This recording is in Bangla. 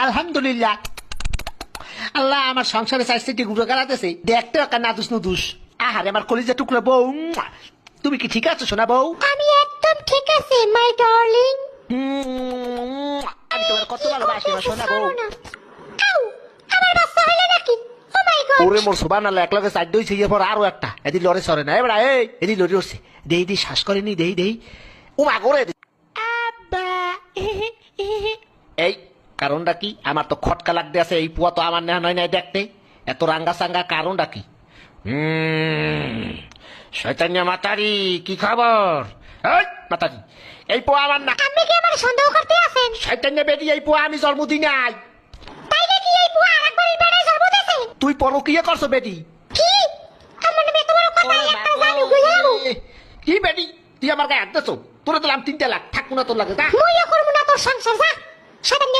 আলহামদুলিল্লাহ। আল্লাহ আমার সংসারে চাইছে ঘুরে গাড়াতেছে, দেখতে একটা নাদুস নুদুস। আহারে আমার কলিজা টুকরো বউ, তুমি কি ঠিক আছো সোনা বউ? আমি একদম ঠিক আছি মাই ডার্লিং। আমি তোমার কত ভালোবাসি আমার সোনা বউ। আমার বাচ্চা হইলো নাকি? ও মাই গড। ওরে মোর সুবহানাল্লাহ, এক লগে 4 দইছে এরপর আরো একটা এদি লরে সরে না এবারে এই এদি লরি উঠছে, দেই দেই শ্বাস করেনি, দেই দেই ও মা করে আব্বা। এই কারণটা কি? আমার তো খটকা লাগতে আছে, এই পুয়া তো আমার নেওয়া নয় নাই দেখতে, এত রাঙ্গা সাঙ্গা কারণটা কি? শয়তানিয়া মাতারি, কি খবর? এই মাতারি, এই পোয়া আমার না। আপনি কি আমার সন্দেহ করতে আছেন? শয়তানিয়া বেটি, এই পোয়া আমি জন্মদিনে আই। তাই নাকি এই বুয়া আরেকবার বেড়ে জন্ম দিয়েছে? তুই পরকিয়া করছো বেটি? কি? আমার নামে এত বড় কথা একটা জানি বুঝে যাবো। কি বেটি, তুই আমার গায়ে হাত দিছো? তোরে দিলাম 3 লাখ, থাকবো না তোর লাগে, যা। মুইও করবো না তোর সংসার, যা। শয়তান